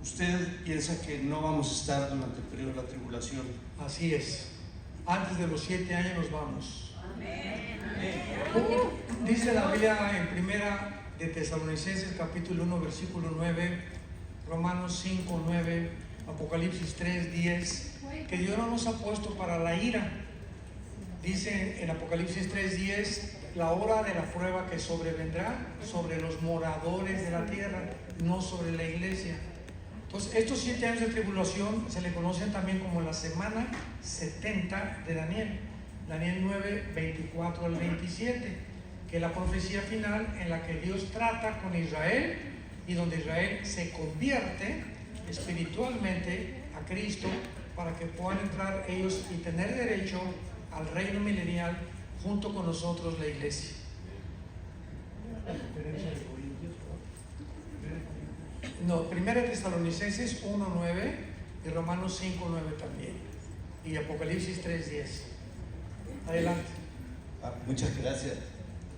Usted piensa que no vamos a estar durante el periodo de la tribulación. Así es. Antes de los 7 años nos vamos. Dice la Biblia en Primera de Tesalonicenses capítulo 1 versículo 9, Romanos 5, 9, Apocalipsis 3, 10, que Dios no nos ha puesto para la ira. Dice en Apocalipsis 3, 10, la hora de la prueba que sobrevendrá sobre los moradores de la tierra, no sobre la iglesia. Entonces, estos 7 años de tribulación se le conocen también como la semana 70 de Daniel. Daniel 9, 24 al 27, que es la profecía final en la que Dios trata con Israel y donde Israel se convierte espiritualmente a Cristo para que puedan entrar ellos y tener derecho al reino milenial junto con nosotros, la iglesia. No, Primera de Tesalonicenses 1:9 y Romanos 5:9 también, y Apocalipsis 3:10. Adelante. Muchas gracias.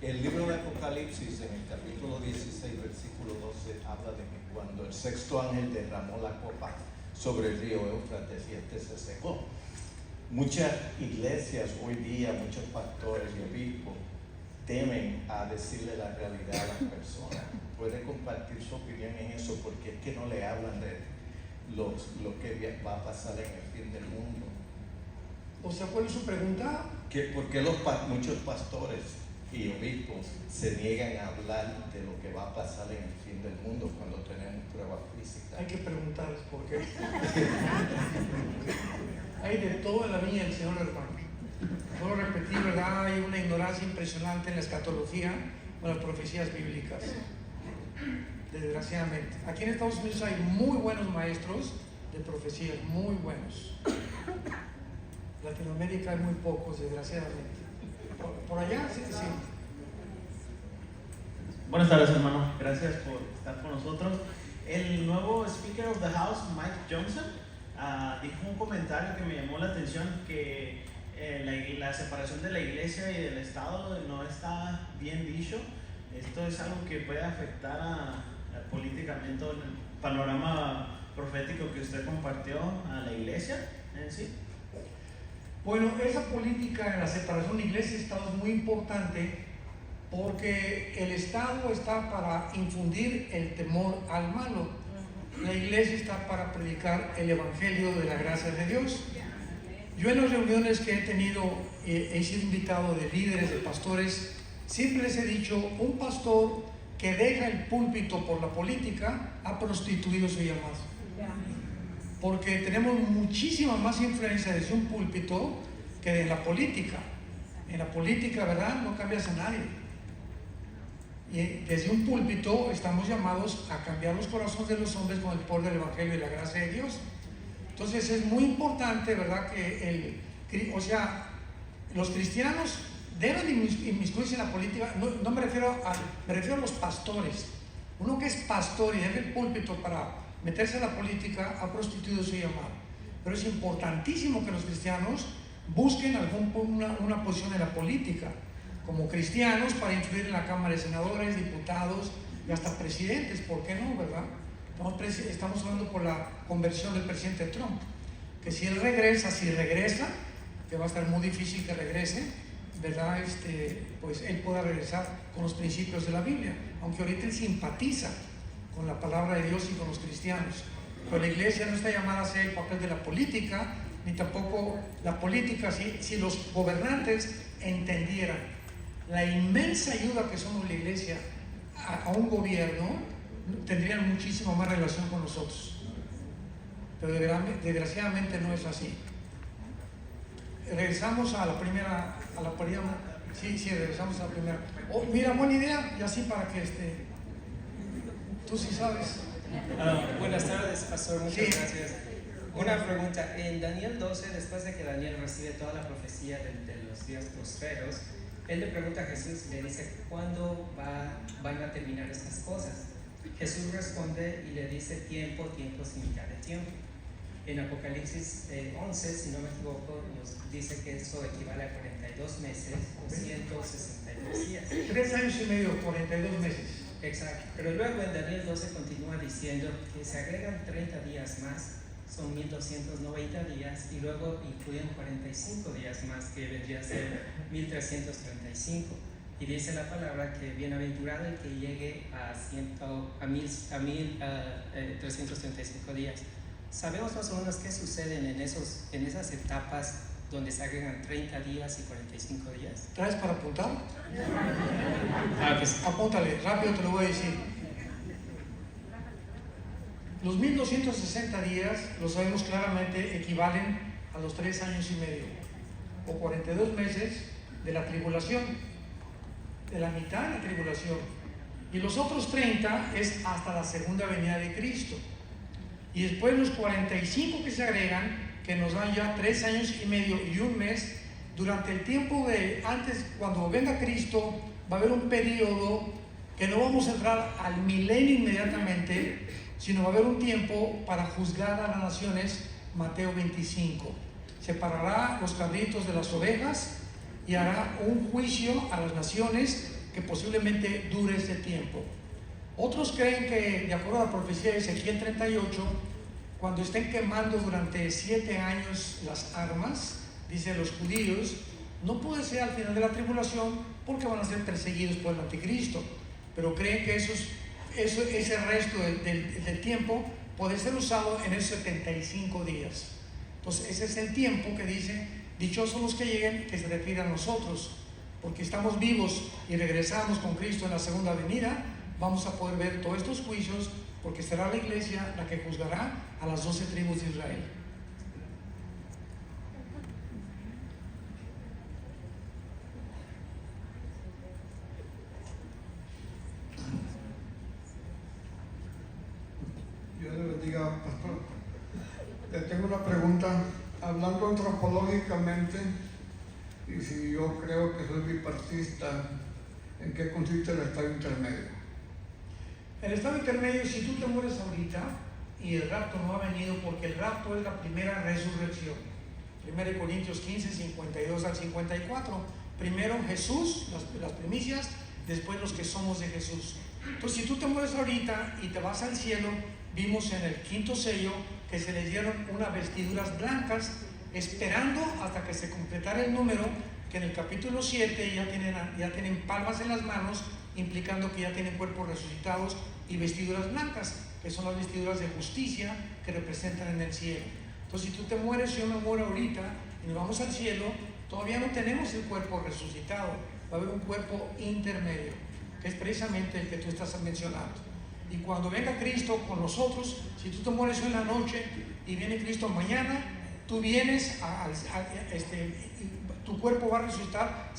El libro de Apocalipsis, en el capítulo 16, versículo 12, habla de que cuando el sexto ángel derramó la copa sobre el río Éufrates y este se secó. Muchas iglesias hoy día, muchos pastores y obispos temen a decirle la realidad a las personas. Puede compartir su opinión en eso, porque es que no le hablan de lo que va a pasar en el fin del mundo. O sea, ¿cuál es su pregunta? ¿Por qué muchos pastores y obispos se niegan a hablar de lo que va a pasar en el fin del mundo cuando tenemos pruebas físicas? Hay que preguntarles por qué. Hay de todo en la viña del Señor, hermano. Puedo repetir, ¿verdad? Hay una ignorancia impresionante en la escatología o en las profecías bíblicas. Desgraciadamente. Aquí en Estados Unidos hay muy buenos maestros de profecías, muy buenos. En Latinoamérica hay muy pocos, desgraciadamente. Por allá, sí. Buenas tardes, hermano. Gracias por estar con nosotros. El nuevo Speaker of the House, Mike Johnson, dijo un comentario que me llamó la atención, que la separación de la iglesia y del Estado no está bien dicho. Esto es algo que puede afectar políticamente el panorama profético que usted compartió a la iglesia en sí. Bueno, esa política en la separación de iglesia y Estado es muy importante, porque el Estado está para infundir el temor al malo. La iglesia está para predicar el evangelio de la gracia de Dios. Yo en las reuniones que he tenido, he sido invitado de líderes, de pastores, siempre les he dicho, un pastor que deja el púlpito por la política ha prostituido su llamado. Porque tenemos muchísima más influencia desde un púlpito que de la política. En la política, ¿verdad?, no cambias a nadie. Y desde un púlpito estamos llamados a cambiar los corazones de los hombres con el poder del evangelio y la gracia de Dios. Entonces es muy importante, ¿verdad?, que los cristianos deben inmiscuirse en la política. No me refiero a los pastores. Uno que es pastor y deja el púlpito para meterse en la política ha prostituido su llamado. Pero es importantísimo que los cristianos busquen una posición en la política como cristianos para influir en la Cámara de Senadores, diputados y hasta presidentes. ¿Por qué no, verdad? Estamos hablando por la conversión del presidente Trump, que si él regresa, que va a estar muy difícil que regrese, ¿verdad? Pues él pueda regresar con los principios de la Biblia, aunque ahorita él simpatiza con la palabra de Dios y con los cristianos. Pero la iglesia no está llamada a hacer el papel de la política, ni tampoco la política. Si los gobernantes entendieran la inmensa ayuda que somos la iglesia a un gobierno, tendrían muchísimo más relación con nosotros. Pero desgraciadamente no es así. Regresamos a la primera, sí, regresamos a la primera. Oh, mira, buena idea, y así para que tú sí sabes. Buenas tardes, pastor, muchas gracias. Una pregunta, en Daniel 12, después de que Daniel recibe toda la profecía de los días postreros, él le pregunta a Jesús y le dice, ¿cuándo van a terminar estas cosas? Jesús responde y le dice, tiempo sin mitad de tiempo. En Apocalipsis 11, si no me equivoco, nos dice que eso equivale a 42 meses o 162 días. 3 años y medio, 42 meses. Exacto. Pero luego en Daniel 12 continúa diciendo que se agregan 30 días más, son 1290 días, y luego incluyen 45 días más, que vendría a ser 1335. Y dice la palabra que bienaventurado el que llegue a 1335 días. ¿Sabemos más o menos qué suceden en esas etapas donde se agregan 30 días y 45 días? ¿Traes para apuntar? Que sí. Apúntale, rápido te lo voy a decir. Los 1260 días, lo sabemos claramente, equivalen a los 3 años y medio, o 42 meses de la tribulación, de la mitad de la tribulación. Y los otros 30 es hasta la segunda venida de Cristo. Y después los 45 que se agregan, que nos dan ya 3 años y medio y un mes. Durante el tiempo de antes, cuando venga Cristo, va a haber un periodo que no vamos a entrar al milenio inmediatamente, sino va a haber un tiempo para juzgar a las naciones. Mateo 25. Separará los cabritos de las ovejas y hará un juicio a las naciones que posiblemente dure ese tiempo. Otros creen que, de acuerdo a la profecía de Ezequiel 38, cuando estén quemando durante 7 años las armas, dicen los judíos, no puede ser al final de la tribulación porque van a ser perseguidos por el anticristo. Pero creen que ese resto del tiempo puede ser usado en esos 75 días. Entonces ese es el tiempo que dice, dichosos los que lleguen, que se refiere a nosotros, porque estamos vivos y regresamos con Cristo en la segunda venida. Vamos a poder ver todos estos juicios, porque será la iglesia la que juzgará a las 12 tribus de Israel. Dios le bendiga, pastor. Le tengo una pregunta. Hablando antropológicamente, y si yo creo que soy bipartista, ¿en qué consiste el estado intermedio? El estado intermedio, si tú te mueres ahorita y el rapto no ha venido, porque el rapto es la primera resurrección. 1 Corintios 15, 52 al 54. Primero Jesús, las primicias, después los que somos de Jesús. Entonces, si tú te mueres ahorita y te vas al cielo, vimos en el 5º sello que se les dieron unas vestiduras blancas, esperando hasta que se completara el número, que en el capítulo 7 ya tienen palmas en las manos, implicando que ya tienen cuerpos resucitados y vestiduras blancas, que son las vestiduras de justicia que representan en el cielo. Entonces, si tú te mueres, yo me muero ahorita y nos vamos al cielo, todavía no tenemos el cuerpo resucitado, va a haber un cuerpo intermedio, que es precisamente el que tú estás mencionando. Y cuando venga Cristo con nosotros, si tú te mueres hoy en la noche y viene Cristo mañana, tú vienes, tu cuerpo va a resucitar,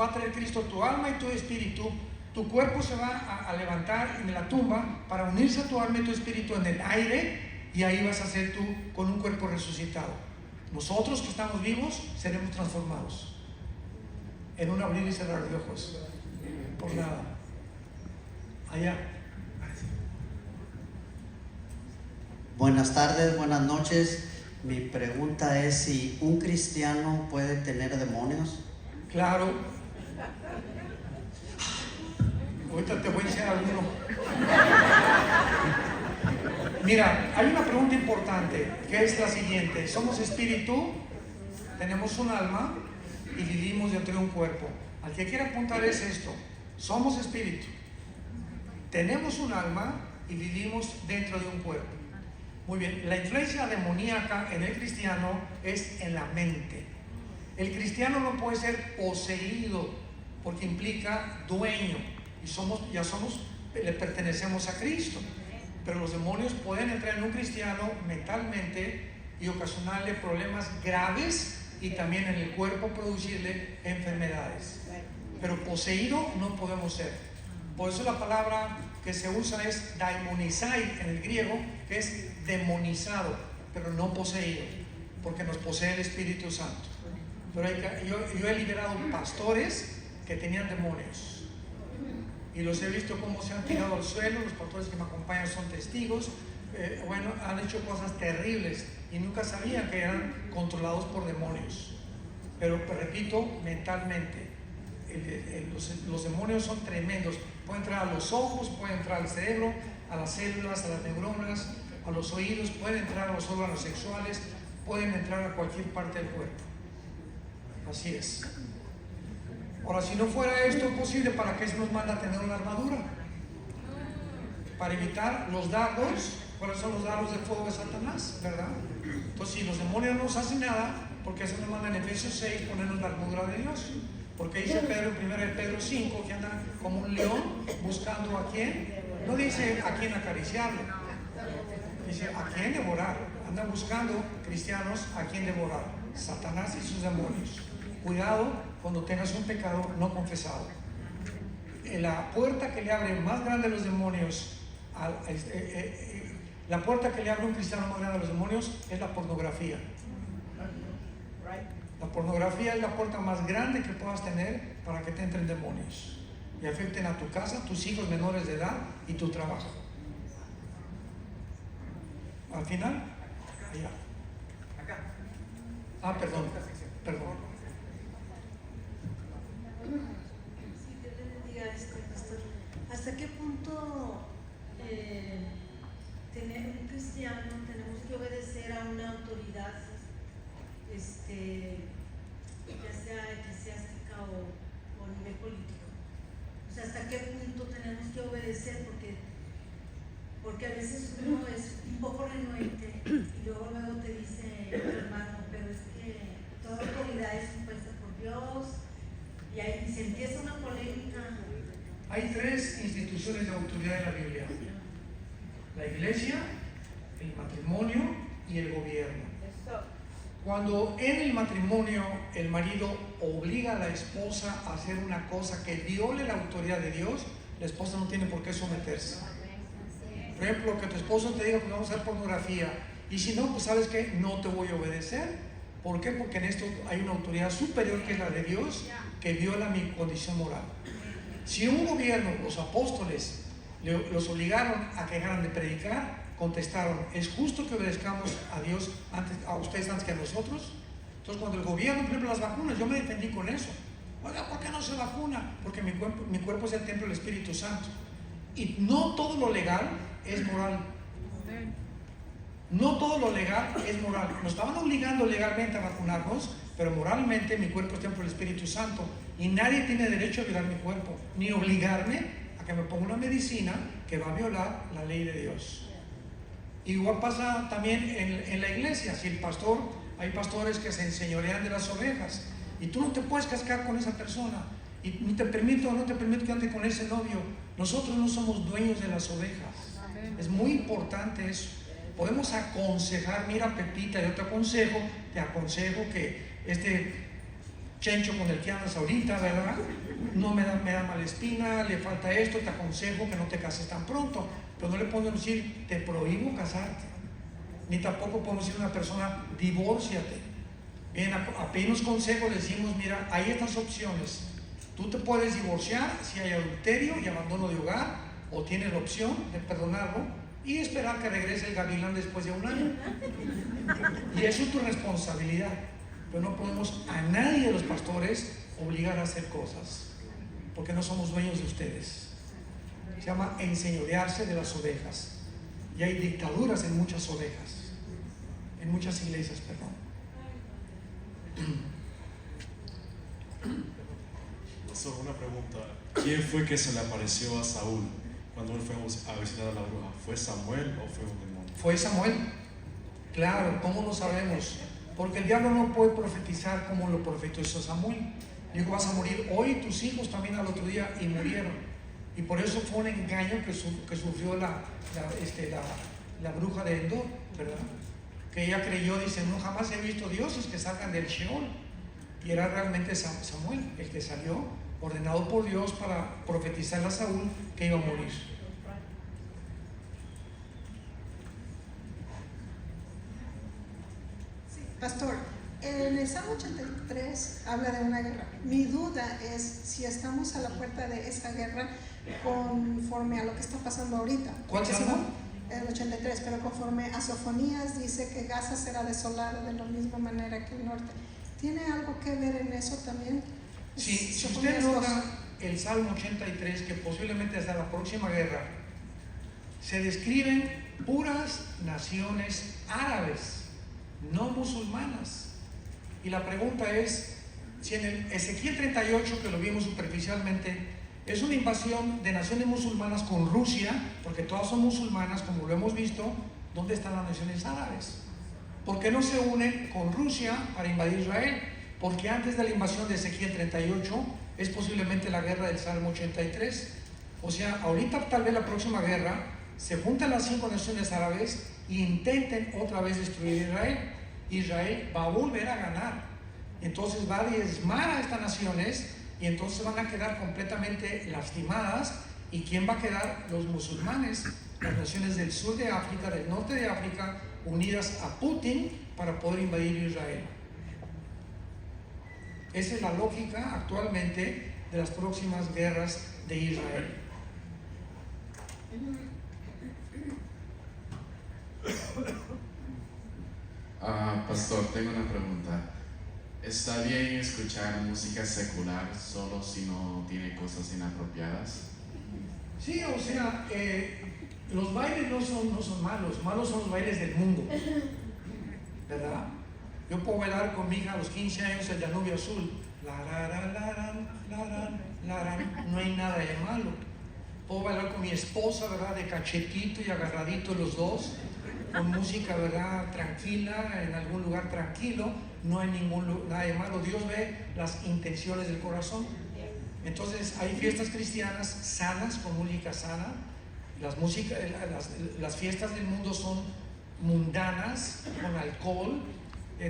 va a traer Cristo tu alma y tu espíritu, tu cuerpo se va a levantar en la tumba para unirse a tu alma y tu espíritu en el aire, y ahí vas a ser tú con un cuerpo resucitado. Nosotros que estamos vivos seremos transformados en un abrir y cerrar de ojos. Por nada. Allá. Buenas tardes, buenas noches. Mi pregunta es si un cristiano puede tener demonios. Claro. Ahorita te voy a enseñar alguno. Mira, hay una pregunta importante que es la siguiente. Somos espíritu, tenemos un alma y vivimos dentro de un cuerpo. Al que quiera apuntar es esto. Somos espíritu, tenemos un alma y vivimos dentro de un cuerpo. Muy bien, la influencia demoníaca en el cristiano es en la mente. El cristiano no puede ser poseído porque implica dueño y le pertenecemos a Cristo. Pero los demonios pueden entrar en un cristiano mentalmente y ocasionarle problemas graves y también en el cuerpo producirle enfermedades. Pero poseído no podemos ser. Por eso la palabra que se usa es daimonizai en el griego, que es demonizado, pero no poseído, porque nos posee el Espíritu Santo. Pero yo he liberado pastores que tenían demonios y los he visto cómo se han tirado al suelo. Los pastores que me acompañan son testigos. Han hecho cosas terribles y nunca sabían que eran controlados por demonios. Pero repito, mentalmente. los demonios son tremendos. Pueden entrar a los ojos, pueden entrar al cerebro, a las células, a las neuronas, a los oídos, pueden entrar a los órganos sexuales, pueden entrar a cualquier parte del cuerpo. Así es. Ahora, si no fuera esto posible, ¿para qué se nos manda a tener una armadura? Para evitar los dardos. ¿Cuáles son los dardos de fuego de Satanás? ¿Verdad? Entonces, si los demonios no nos hacen nada, ¿por qué se nos manda en Efesios 6 ponernos la armadura de Dios? Porque dice Pedro en 1 Pedro 5 que anda como un león buscando a quién. No dice a quién acariciarlo, dice a quién devorar. Anda buscando cristianos a quién devorar. Satanás y sus demonios. Cuidado cuando tengas un pecado no confesado. La puerta que le abre más grande a los demonios, la puerta que le abre a un cristiano más grande a los demonios es la pornografía. La pornografía es la puerta más grande que puedas tener para que te entren demonios y afecten a tu casa, tus hijos menores de edad y tu trabajo. Al final, allá. Ah, perdón. Sí, Dios le bendiga, pastor. ¿Hasta qué punto tener un cristiano tenemos que obedecer a una autoridad, ya sea eclesiástica o a nivel político? O sea, ¿hasta qué punto tenemos que obedecer? Porque a veces uno es un poco renuente y luego te dice el hermano, pero es que toda autoridad es impuesta por Dios y se empieza una polémica. Hay 3 instituciones de autoridad en la Biblia: la iglesia, el matrimonio y el gobierno. Cuando en el matrimonio el marido obliga a la esposa a hacer una cosa que viole la autoridad de Dios, la esposa no tiene por qué someterse. Por ejemplo, que tu esposo te diga que vamos a hacer pornografía, y si no, pues sabes que no te voy a obedecer. ¿Por qué? Porque en esto hay una autoridad superior que es la de Dios, que viola mi condición moral. Si un gobierno, los apóstoles, los obligaron a que dejaran de predicar, contestaron: ¿es justo que obedezcamos a Dios a ustedes antes que a nosotros? Entonces, cuando el gobierno, por ejemplo, las vacunas, yo me defendí con eso. Oiga, ¿por qué no se vacuna? Porque mi cuerpo es el templo del Espíritu Santo. Y no todo lo legal es moral. No todo lo legal es moral. Nos estaban obligando legalmente a vacunarnos, pero moralmente mi cuerpo es templo del Espíritu Santo. Y nadie tiene derecho a violar mi cuerpo, ni obligarme a que me ponga una medicina que va a violar la ley de Dios. Igual pasa también en la iglesia. Si el pastor, hay pastores que se enseñorean de las ovejas y tú no te puedes cascar con esa persona, y no te permito que ande con ese novio. Nosotros no somos dueños de las ovejas. Es muy importante eso. Podemos aconsejar: mira, Pepita, yo te aconsejo que este chencho con el que andas ahorita, ¿verdad? No me da mala espina, le falta esto, te aconsejo que no te cases tan pronto. Pero no le podemos decir: te prohíbo casarte. Ni tampoco podemos decir a una persona: divórciate. Bien, a pedirnos consejos le decimos: mira, hay estas opciones. Tú te puedes divorciar si hay adulterio y abandono de hogar, o tienes la opción de perdonarlo y esperar que regrese el gavilán después de un año. Y eso es tu responsabilidad. Pero no podemos a nadie de los pastores obligar a hacer cosas, porque no somos dueños de ustedes. Se llama enseñorearse de las ovejas. Y hay dictaduras en muchas ovejas, en muchas iglesias, perdón. Pastor, una pregunta. ¿Quién fue que se le apareció a Saúl cuando él fue a visitar a la bruja? ¿Fue Samuel o fue un demonio? Fue Samuel. Claro, ¿cómo lo sabemos? Porque el diablo no puede profetizar como lo profetizó Samuel. Dijo: vas a morir hoy, tus hijos también al otro día, y murieron. Y por eso fue un engaño que sufrió la bruja de Endor, ¿verdad? Que ella creyó, dice: no, jamás he visto dioses que salgan del Sheol. Y era realmente Samuel el que salió, ordenado por Dios para profetizar a Saúl que iba a morir. Sí, pastor, en el Salmo 83 habla de una guerra. Mi duda es si estamos a la puerta de esa guerra conforme a lo que está pasando ahorita. ¿Cuál salmo? El 83, pero conforme a Sofonías dice que Gaza será desolada de la misma manera que el norte. ¿Tiene algo que ver en eso también? Si usted nota el Salmo 83, que posiblemente hasta la próxima guerra, se describen puras naciones árabes, no musulmanas. Y la pregunta es, si en el Ezequiel 38, que lo vimos superficialmente, es una invasión de naciones musulmanas con Rusia, porque todas son musulmanas, como lo hemos visto, ¿dónde están las naciones árabes? ¿Por qué no se unen con Rusia para invadir Israel? Porque antes de la invasión de Ezequiel 38 es posiblemente la guerra del Salmo 83. O sea, ahorita tal vez la próxima guerra se juntan las 5 naciones árabes e intenten otra vez destruir Israel. Israel va a volver a ganar. Entonces va a diezmar a estas naciones y entonces van a quedar completamente lastimadas. ¿Y quién va a quedar? Los musulmanes, las naciones del sur de África, del norte de África, unidas a Putin para poder invadir Israel. Esa es la lógica actualmente de las próximas guerras de Israel. Pastor, tengo una pregunta. ¿Está bien escuchar música secular solo si no tiene cosas inapropiadas? Sí, o sea, los bailes no son malos, malos son los bailes del mundo, ¿verdad? Yo puedo bailar con mi hija a los 15 años el Danubio Azul, no hay nada de malo. Puedo bailar con mi esposa, ¿verdad? De cachetito y agarradito los dos, con música, ¿verdad? Tranquila, en algún lugar tranquilo, no hay nada de malo. Dios ve las intenciones del corazón. Entonces hay fiestas cristianas sanas, con música sana. Las fiestas del mundo son mundanas, con alcohol.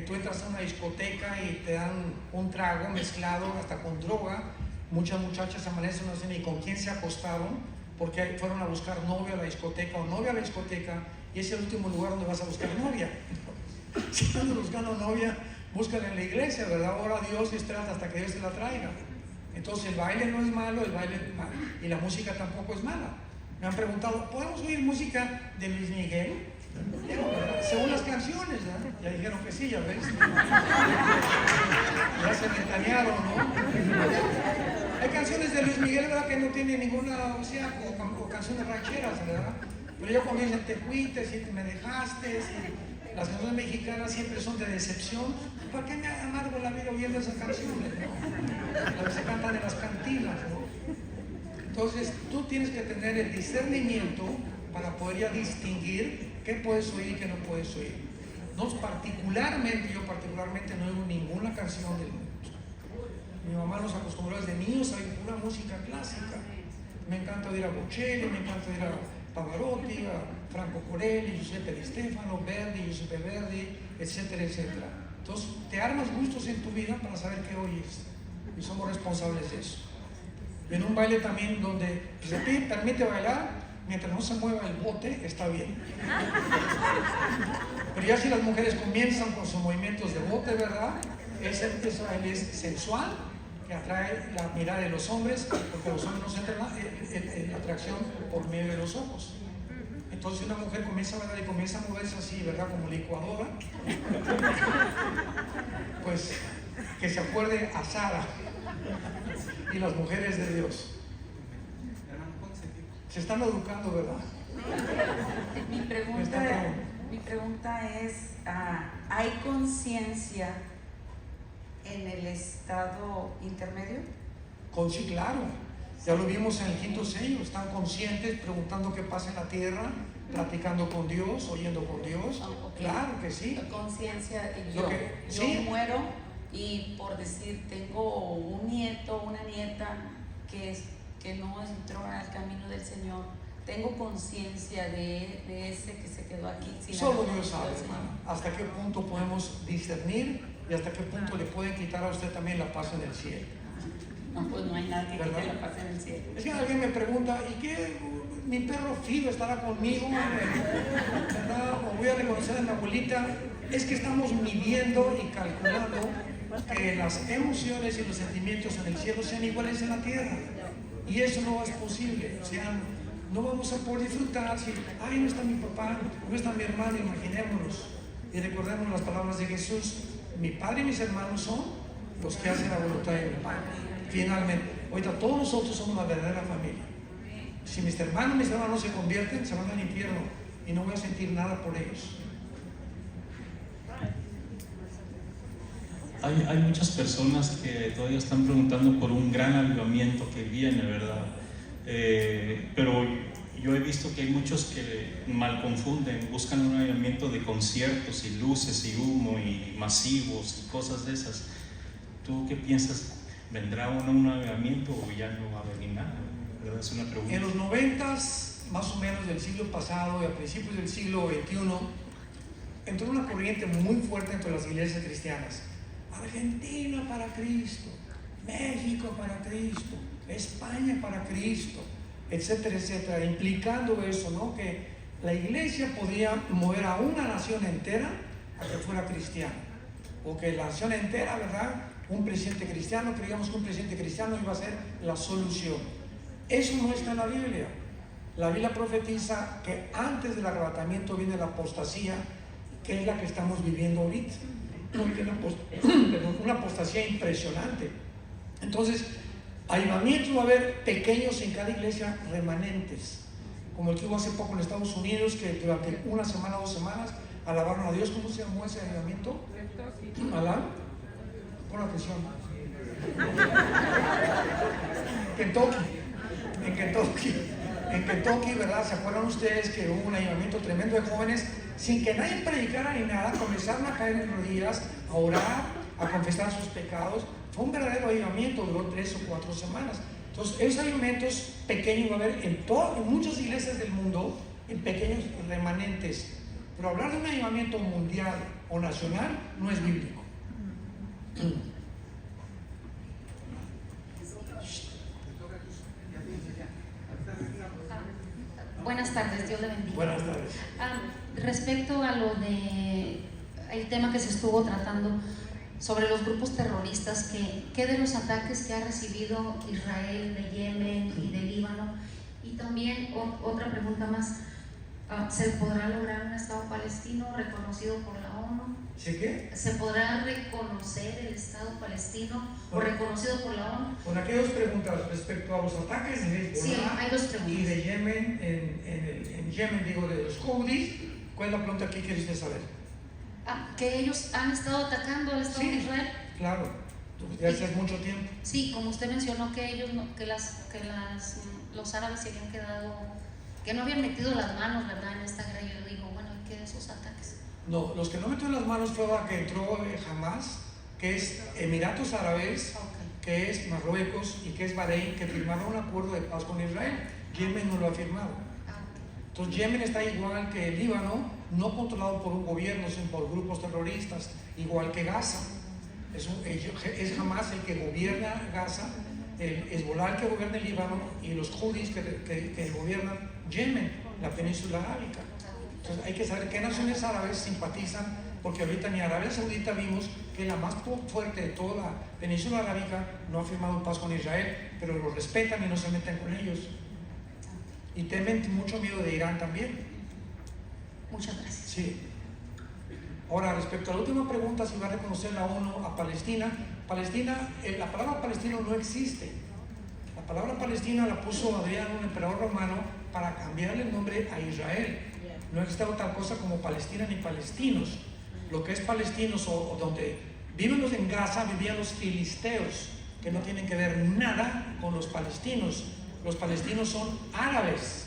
Tú entras a una discoteca y te dan un trago mezclado hasta con droga. Muchas muchachas amanecen, no sé ni con quién se acostaron, porque fueron a buscar novio a la discoteca o novia a la discoteca, y es el último lugar donde vas a buscar novia. Si andas buscando novia, búscala en la iglesia, ¿verdad? Ora a Dios y espérate hasta que Dios te la traiga. Entonces el baile no es malo, y la música tampoco es mala. Me han preguntado, ¿podemos oír música de Luis Miguel? Según las canciones, ¿no? Ya dijeron que sí, ya ves. Ya se ventanearon, ¿no? Hay canciones de Luis Miguel, ¿verdad? Que no tienen ninguna, o sea, como canciones rancheras, ¿verdad? Pero yo cuando dicen te fuiste, si me dejaste, las canciones mexicanas siempre son de decepción. ¿Para qué me amargo la vida oyendo esas canciones, no? Las que se cantan en las cantinas, ¿no? Entonces, tú tienes que tener el discernimiento para poder ya distinguir qué puedes oír y qué no puedes oír. Yo particularmente no oigo ninguna canción del mundo. Mi mamá nos acostumbró desde niños a oír pura música clásica. Me encanta oír a Bocelli, me encanta oír a Pavarotti, a Franco Corelli, Giuseppe Di Stefano, Verdi, Giuseppe Verdi, etcétera, etcétera. Entonces, te armas gustos en tu vida para saber qué oyes. Y somos responsables de eso. En un baile también donde se permite bailar, mientras no se mueva el bote, está bien. Pero ya si las mujeres comienzan con sus movimientos de bote, ¿verdad? Ese baile es sensual, que atrae la mirada de los hombres, porque los hombres no sienten la atracción por medio de los ojos. Entonces una mujer comienza a bailar y comienza a moverse así, ¿verdad? Como licuadora. Pues que se acuerde a Sara y las mujeres de Dios. Se están educando, ¿verdad? Mi pregunta es, ¿hay conciencia en el estado intermedio? Sí, claro. Ya lo vimos en el quinto sello. Están conscientes, preguntando qué pasa en la tierra, platicando con Dios, oyendo con Dios. Okay. Claro que sí. Conciencia, yo muero y por decir, tengo un nieto, una nieta que no entró al camino del Señor. Tengo conciencia de ese que se quedó aquí. Solo Dios sabe, hermano, hasta qué punto podemos discernir y hasta qué punto le pueden quitar a usted también la paz en el cielo. No, pues no hay nada que quite la paz en el cielo. Es que alguien me pregunta, ¿y qué? ¿Mi perro Fido estará conmigo? ¿Verdad? ¿O voy a reconocer a mi abuelita? Es que estamos midiendo y calculando que las emociones y los sentimientos en el cielo sean iguales en la tierra. Y eso no es posible. O sea, no vamos a poder disfrutar si, ay, no está mi papá, no está mi hermano, imaginémonos. Y recordemos las palabras de Jesús, mi padre y mis hermanos son los que hacen la voluntad de mi Padre. Finalmente, ahorita todos nosotros somos la verdadera familia. Si mis hermanos se convierten, se van al infierno y no voy a sentir nada por ellos. Hay muchas personas que todavía están preguntando por un gran avivamiento que viene, ¿verdad? Pero yo he visto que hay muchos que mal confunden, buscan un avivamiento de conciertos y luces y humo y masivos y cosas de esas. ¿Tú qué piensas? ¿Vendrá un avivamiento o ya no va a venir nada? ¿Verdad? Es una pregunta. En los 90s, más o menos del siglo pasado y a principios del siglo XXI, entró una corriente muy fuerte entre las iglesias cristianas. Argentina para Cristo, México para Cristo, España para Cristo, etcétera, etcétera, implicando eso, ¿no? Que la iglesia podía mover a una nación entera a que fuera cristiana, o que la nación entera, ¿verdad? Un presidente cristiano, creíamos que un presidente cristiano iba a ser la solución. Eso no está en la Biblia. La Biblia profetiza que antes del arrebatamiento viene la apostasía, que es la que estamos viviendo ahorita. Una apostasía impresionante. Entonces, avivamientos va a haber pequeños en cada iglesia, remanentes, como el que hubo hace poco en Estados Unidos, que durante una semana, 2 semanas alabaron a Dios. ¿Cómo se llamó ese avivamiento? ¿Alá? Pon atención. En Kentucky, ¿verdad? ¿Se acuerdan ustedes que hubo un avivamiento tremendo de jóvenes sin que nadie predicara ni nada? Comenzaron a caer en rodillas, a orar, a confesar sus pecados. Fue un verdadero avivamiento, duró 3 o 4 semanas. Entonces, esos avivamientos pequeños va a haber en muchas iglesias del mundo, en pequeños remanentes. Pero hablar de un avivamiento mundial o nacional no es bíblico. Buenas tardes, Dios le bendiga. Buenas tardes. Respecto a lo de el tema que se estuvo tratando sobre los grupos terroristas, ¿qué de los ataques que ha recibido Israel de Yemen y de Líbano? Y también otra pregunta más, ¿se podrá lograr un Estado palestino reconocido por la ONU? ¿Sí qué? ¿Se podrá reconocer el Estado palestino o reconocido por la ONU? Con aquellas preguntas respecto a los ataques de Hezbollah, hay 2 preguntas. Y de Yemen, en Yemen, digo, de los Houthis, ¿cuál es la pregunta que quieres saber? Que ellos han estado atacando al Estado de Israel. Claro, desde hace mucho tiempo. Sí, como usted mencionó que ellos los árabes se habían quedado, que no habían metido las manos, ¿verdad?, en esta guerra. Yo digo, bueno, ¿qué de esos ataques? No, los que no metieron las manos fue la que entró Hamas, que es Emiratos Árabes, que es Marruecos y que es Bahrein, que firmaron un acuerdo de paz con Israel. Yemen no lo ha firmado. Entonces Yemen está igual que el Líbano, no controlado por un gobierno, sino por grupos terroristas, igual que Gaza. Es Hamas el que gobierna Gaza, el Hezbollah el que gobierna el Líbano y los Houthis que gobiernan Yemen, la península arábica. Entonces hay que saber qué naciones árabes simpatizan, porque ahorita ni Arabia Saudita vimos que la más fuerte de toda la península arábica no ha firmado paz con Israel, pero lo respetan y no se meten con ellos. Y temen mucho miedo de Irán también. Muchas gracias. Sí. Ahora, respecto a la última pregunta, si va a reconocer la ONU a Palestina, la palabra palestino no existe. La palabra Palestina la puso Adriano, un emperador romano, para cambiarle el nombre a Israel. No existe tal cosa como Palestina ni palestinos. Lo que es palestinos o donde viven los en Gaza, vivían los filisteos, que no tienen que ver nada con los palestinos. Los palestinos son árabes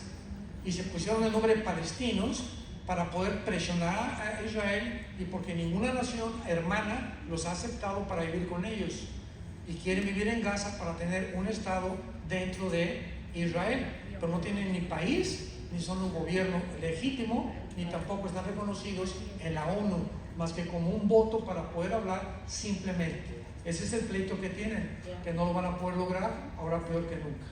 y se pusieron el nombre palestinos para poder presionar a Israel y porque ninguna nación hermana los ha aceptado para vivir con ellos y quieren vivir en Gaza para tener un estado dentro de Israel, pero no tienen ni país, ni son un gobierno legítimo, ni tampoco están reconocidos en la ONU, más que como un voto para poder hablar simplemente. Ese es el pleito que tienen, que no lo van a poder lograr, ahora peor que nunca.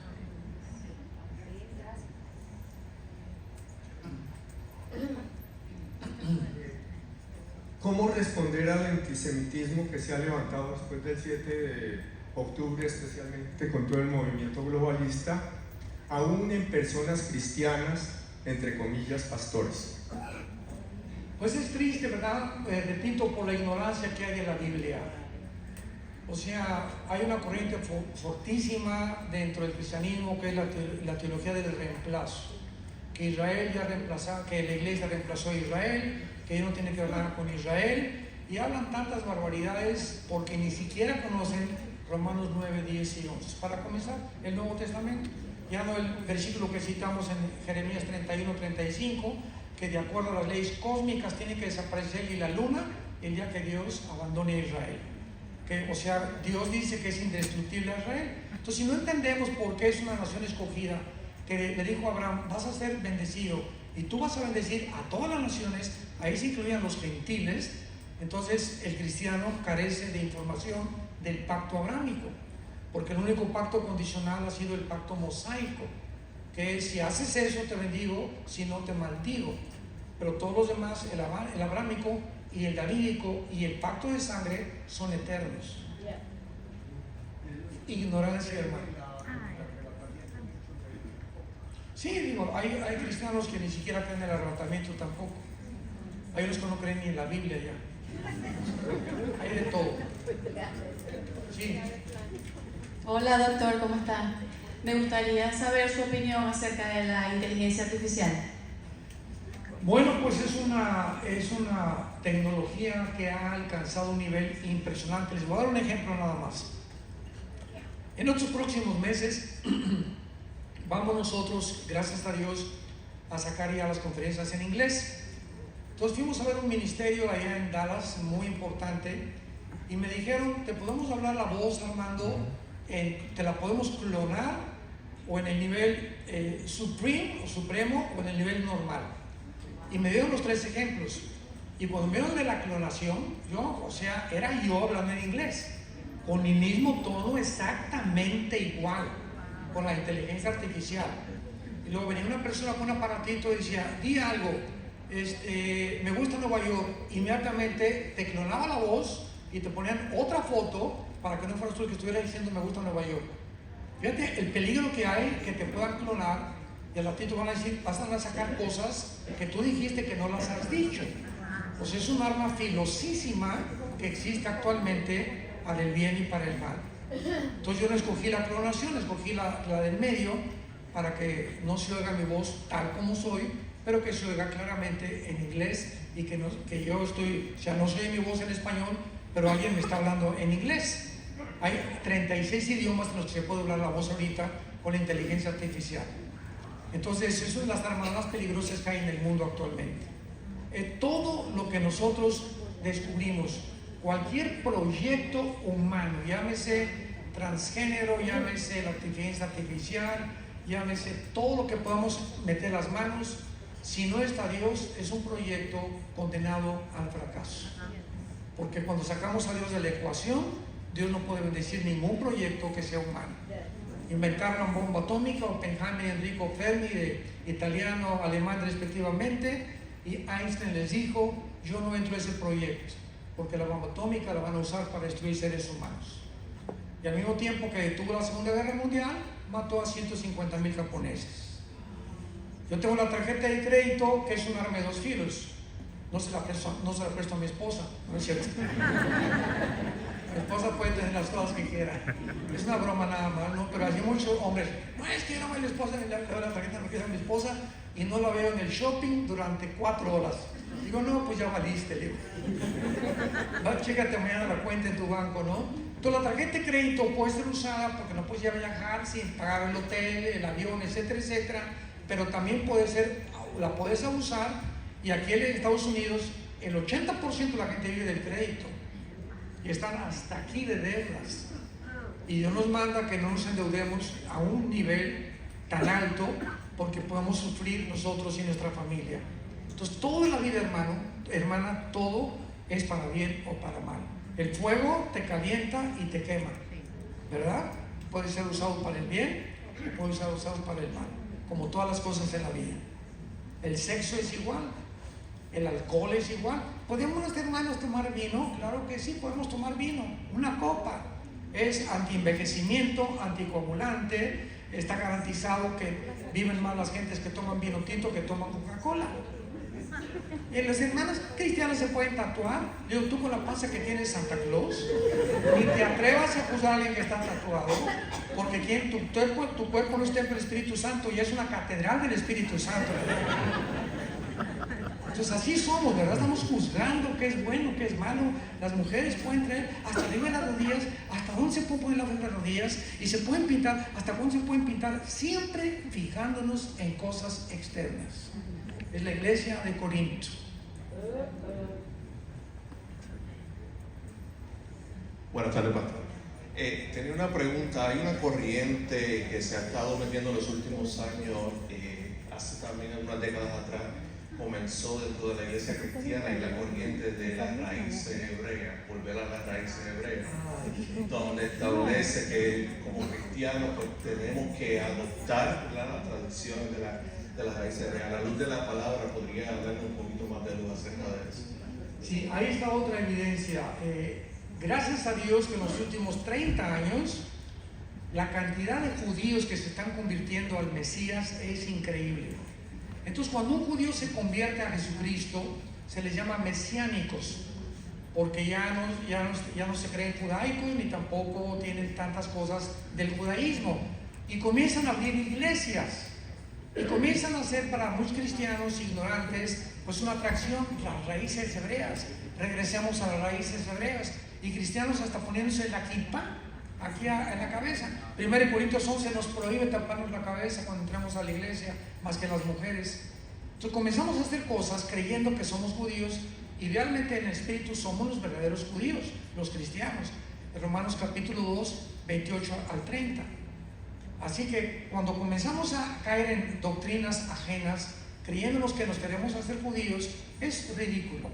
¿Cómo responder al antisemitismo que se ha levantado después del 7 de octubre, especialmente con todo el movimiento globalista, aún en personas cristianas, entre comillas, pastores? Pues es triste, ¿verdad? Repito, por la ignorancia que hay en la Biblia. O sea, hay una corriente fortísima dentro del cristianismo que es la teología del reemplazo. Que Israel ya reemplazó, que la iglesia reemplazó a Israel, que ya no tiene que hablar con Israel, y hablan tantas barbaridades porque ni siquiera conocen Romanos 9, 10 y 11. Para comenzar, el Nuevo Testamento, ya no el versículo que citamos en Jeremías 31, 35, que de acuerdo a las leyes cósmicas tiene que desaparecer y la luna el día que Dios abandone a Israel. O sea, Dios dice que es indestructible a Israel. Entonces, si no entendemos por qué es una nación escogida, que le dijo a Abraham, vas a ser bendecido y tú vas a bendecir a todas las naciones, ahí se incluían los gentiles, entonces el cristiano carece de información del pacto abrámico, porque el único pacto condicional ha sido el pacto mosaico, que es si haces eso te bendigo, si no te maldigo. Pero todos los demás, el abrámico y el davídico y el pacto de sangre son eternos. Ignorancia, hermano. Sí, digo, hay cristianos que ni siquiera creen en el arrebatamiento tampoco. Hay unos que no creen ni en la Biblia ya. Hay de todo. Sí. Hola doctor, ¿cómo está? Me gustaría saber su opinión acerca de la inteligencia artificial. Bueno, pues es una tecnología que ha alcanzado un nivel impresionante. Les voy a dar un ejemplo nada más. En estos próximos meses vamos nosotros, gracias a Dios, a sacar ya las conferencias en inglés. Entonces fuimos a ver un ministerio allá en Dallas, muy importante, y me dijeron, te podemos hablar la voz, Armando, te la podemos clonar o en el nivel supremo o en el nivel normal. Y me dieron los 3 ejemplos. Y cuando me dieron de la clonación, era yo hablando en inglés, con mi mismo tono exactamente igual, con la inteligencia artificial. Y luego venía una persona con un aparatito y decía, di algo, me gusta Nueva York. Inmediatamente te clonaba la voz y te ponían otra foto para que no fueras tú el que estuviera diciendo me gusta Nueva York. Fíjate el peligro que hay que te puedan clonar y al ratito van a decir, vas a sacar cosas que tú dijiste que no las has dicho. Pues es un arma filosísima que existe actualmente para el bien y para el mal. Entonces yo no escogí la clonación, escogí la del medio para que no se oiga mi voz tal como soy, pero que se oiga claramente en inglés y que yo estoy, no soy mi voz en español, pero alguien me está hablando en inglés. Hay 36 idiomas en los que se puede hablar la voz ahorita con la inteligencia artificial. Entonces, eso es las armas más peligrosas que hay en el mundo actualmente. Todo lo que nosotros descubrimos, cualquier proyecto humano, llámese transgénero, llámese la inteligencia artificial, llámese todo lo que podamos meter las manos, si no está Dios, es un proyecto condenado al fracaso. Porque cuando sacamos a Dios de la ecuación, Dios no puede bendecir ningún proyecto que sea humano. Inventaron una bomba atómica, Oppenheimer y Enrico Fermi, de italiano, alemán respectivamente, y Einstein les dijo, yo no entro a ese proyecto, porque la bomba atómica la van a usar para destruir seres humanos. Y al mismo tiempo que detuvo la Segunda Guerra Mundial, mató a 150,000 japoneses. Yo tengo la tarjeta de crédito que es un arma de 2 filos. No se la presto a mi esposa, ¿no es cierto? Mi esposa puede tener las cosas que quiera. Es una broma nada más, ¿no? Pero hay muchos hombres, no, es que yo no voy a la esposa, le doy la tarjeta a mi esposa y no la veo en el shopping durante 4 horas. Digo, no, pues ya valiste, le digo. Chécate mañana la cuenta en tu banco, ¿no? Entonces la tarjeta de crédito puede ser usada porque no puedes ya viajar sin pagar el hotel, el avión, etcétera, etcétera, pero también la puedes abusar, y aquí en Estados Unidos el 80% de la gente vive del crédito y están hasta aquí de deudas, y Dios nos manda que no nos endeudemos a un nivel tan alto porque podemos sufrir nosotros y nuestra familia. Entonces todo en la vida, hermana, todo es para bien o para mal. El fuego te calienta y te quema, ¿verdad? Puede ser usado para el bien y puede ser usado para el mal, como todas las cosas en la vida. El sexo es igual, el alcohol es igual. ¿Podemos los hermanos tomar vino? Claro que sí, podemos tomar vino, una copa. Es anti-envejecimiento, anticoagulante, está garantizado que viven más las gentes que toman vino tinto que toman Coca-Cola. Los hermanos cristianos se pueden tatuar. Yo, tú con la panza que tiene Santa Claus, ni te atrevas a acusar a alguien que está tatuado, porque tu cuerpo no es templo del Espíritu Santo y es una catedral del Espíritu Santo, ¿verdad? Entonces así somos, ¿verdad? Estamos juzgando qué es bueno, qué es malo. Las mujeres pueden traer hasta arriba de las rodillas, hasta dónde se pueden poner las rodillas, y se pueden pintar, hasta cuándo se pueden pintar, siempre fijándonos en cosas externas. Es la iglesia de Corinto. Buenas tardes, pastor. Tenía una pregunta. Hay una corriente que se ha estado metiendo en los últimos años, hace también unas décadas atrás, comenzó dentro de la iglesia cristiana, y la corriente de las raíces hebreas, volver a las raíces hebreas, donde establece que como cristianos pues, tenemos que adoptar las tradiciones de las raíces hebreas. A la luz de la palabra, ¿podría hablarnos un poquito más de luz acerca de eso? Sí, ahí está otra evidencia. Gracias a Dios que en los últimos 30 años la cantidad de judíos que se están convirtiendo al Mesías es increíble. Entonces, cuando un judío se convierte a Jesucristo, se les llama mesiánicos, porque ya no se creen judaicos ni tampoco tienen tantas cosas del judaísmo, y comienzan a abrir iglesias y comienzan a hacer para muchos cristianos ignorantes pues una atracción, las raíces hebreas. Regresemos a las raíces hebreas, y cristianos hasta poniéndose la kippah aquí en la cabeza. 1 Corintios 11 nos prohíbe taparnos la cabeza cuando entramos a la iglesia, más que las mujeres. Entonces comenzamos a hacer cosas creyendo que somos judíos, y realmente en el espíritu somos los verdaderos judíos, los cristianos. Romanos capítulo 2, 28 al 30. Así que cuando comenzamos a caer en doctrinas ajenas, creyéndonos que nos queremos hacer judíos, es ridículo.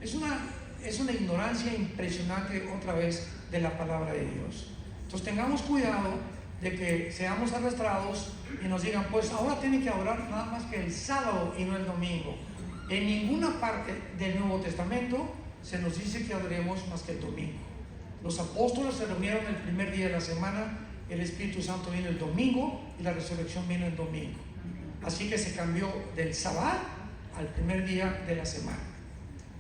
Es una ignorancia impresionante otra vez de la palabra de Dios. Entonces tengamos cuidado de que seamos arrastrados y nos digan, pues ahora tienen que adorar nada más que el sábado y no el domingo. En ninguna parte del Nuevo Testamento se nos dice que adoremos más que el domingo. Los apóstoles se reunieron el primer día de la semana, el Espíritu Santo vino el domingo y la resurrección vino el domingo. Así que se cambió del sábado al primer día de la semana.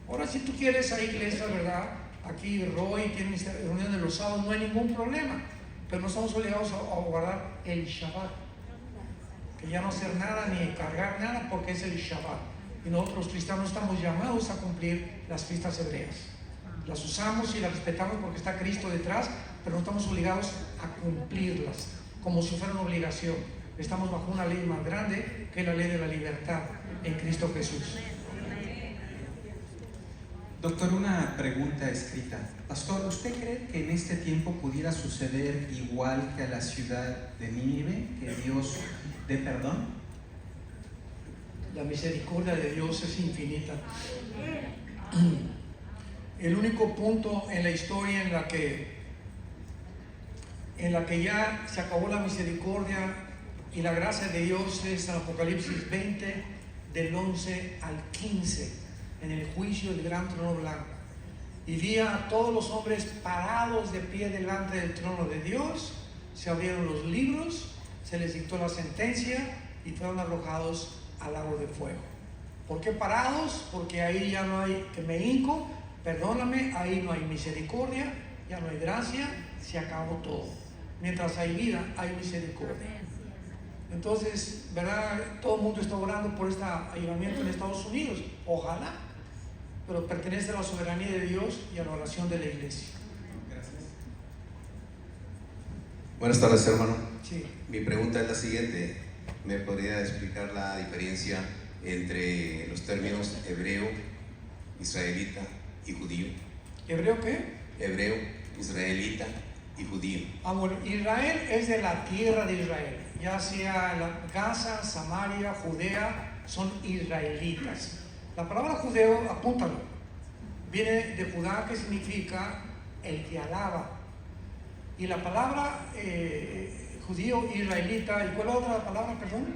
Ahora, si tú quieres a iglesia, ¿verdad? Aquí Roy tiene reunión de los sábados, no hay ningún problema, pero no estamos obligados a guardar el Shabbat, que ya no hacer nada ni cargar nada porque es el Shabbat, y nosotros los cristianos estamos llamados a cumplir las fiestas hebreas. Las usamos y las respetamos porque está Cristo detrás, pero no estamos obligados a cumplirlas como si fuera una obligación. Estamos bajo una ley más grande, que es la ley de la libertad en Cristo Jesús. Doctor, una pregunta escrita. Pastor, ¿usted cree que en este tiempo pudiera suceder igual que a la ciudad de Nínive, que Dios dé perdón? La misericordia de Dios es infinita. El único punto en la historia en la que ya se acabó la misericordia y la gracia de Dios es en Apocalipsis 20, del 11 al 15. En el juicio del gran trono blanco, y vi a todos los hombres parados de pie delante del trono de Dios. Se abrieron los libros, se les dictó la sentencia y fueron arrojados al lago de fuego. ¿Por qué parados? Porque ahí ya no hay, que me hinco, perdóname, ahí no hay misericordia, ya no hay gracia, se acabó todo. Mientras hay vida, hay misericordia. Entonces, ¿verdad? Todo el mundo está orando por este avivamiento en Estados Unidos. Ojalá, pero pertenece a la soberanía de Dios y a la oración de la iglesia. Gracias. Buenas tardes, hermano. Sí. Mi pregunta es la siguiente. ¿Me podría explicar la diferencia entre los términos hebreo, israelita y judío? ¿Hebreo qué? Hebreo, israelita y judío. Bueno, Israel es de la tierra de Israel, ya sea Gaza, Samaria, Judea, son israelitas. La palabra judeo, apúntalo, viene de Judá, que significa el que alaba. Y la palabra judío, israelita, ¿y cuál es la otra palabra, perdón?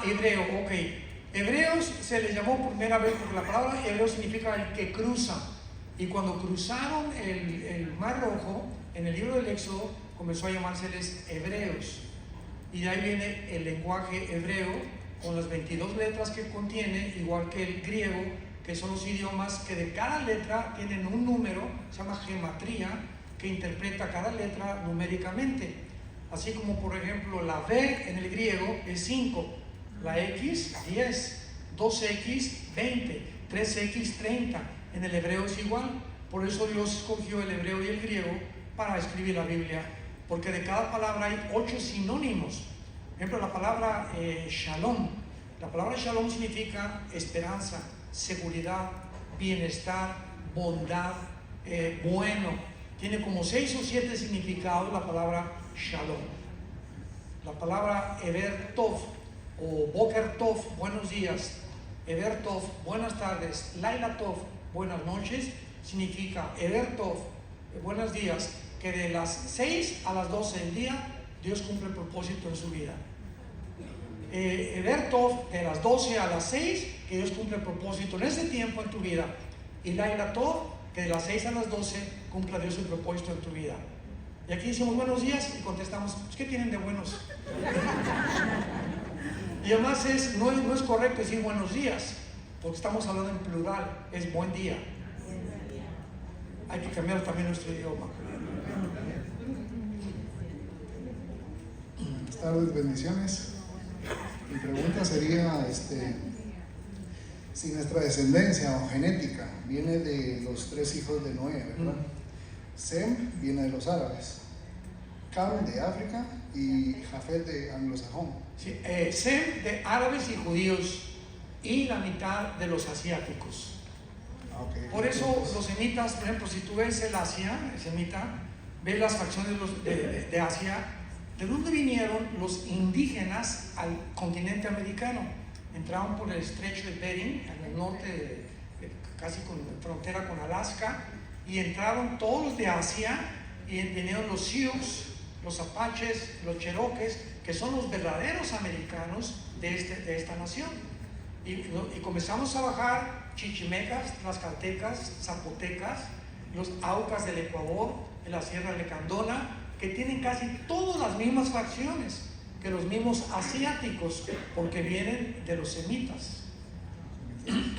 Hebreo, ok. Hebreos se les llamó por primera vez porque la palabra hebreo significa el que cruza. Y cuando cruzaron el Mar Rojo, en el libro del Éxodo, comenzó a llamárseles hebreos. Y de ahí viene el lenguaje hebreo, con las 22 letras que contiene, igual que el griego, que son los idiomas que de cada letra tienen un número, se llama gematría, que interpreta cada letra numéricamente. Así como, por ejemplo, la V en el griego es 5, la X 10, 2X 20, 3X 30. En el hebreo es igual. Por eso Dios escogió el hebreo y el griego para escribir la Biblia, porque de cada palabra hay 8 sinónimos. Por ejemplo, la palabra shalom. La palabra shalom significa esperanza, seguridad, bienestar, bondad, bueno. Tiene como 6 o 7 significados la palabra shalom. La palabra Eber Tov o Boker Tov, buenos días. Eber Tov, buenas tardes. Laila Tov, buenas noches. Significa Eber Tov, buenos días, que de las 6 a las 12 del día Dios cumple el propósito en su vida. Eber Tov, de las 12 a las 6, que Dios cumple el propósito en ese tiempo en tu vida. Y Laila Tov, que de las 6 a las 12 cumpla Dios el propósito en tu vida. Y aquí decimos buenos días y contestamos, ¿qué tienen de buenos? Y además no es correcto decir buenos días, porque estamos hablando en plural, es buen día. Hay que cambiar también nuestro idioma. Buenas tardes, bendiciones. Mi pregunta sería, si nuestra descendencia o genética viene de los 3 hijos de Noé, ¿verdad? Sem viene de los árabes, Cam de África y Jafet de anglosajón. Sí, Sem de árabes y judíos y la mitad de los asiáticos. Okay. Por eso los semitas, por ejemplo, si tú ves el Asia, el semita, ves las facciones de Asia, ¿de dónde vinieron los indígenas al continente americano? Entraron por el estrecho de Bering, en el norte, casi con frontera con Alaska, y entraron todos los de Asia, y vinieron los Sioux, los Apaches, los Cherokees, que son los verdaderos americanos de esta nación. Y comenzamos a bajar chichimecas, tlaxcaltecas, zapotecas, los aucas del Ecuador, de la Sierra de Lecandona, que tienen casi todas las mismas facciones que los mismos asiáticos, porque vienen de los semitas.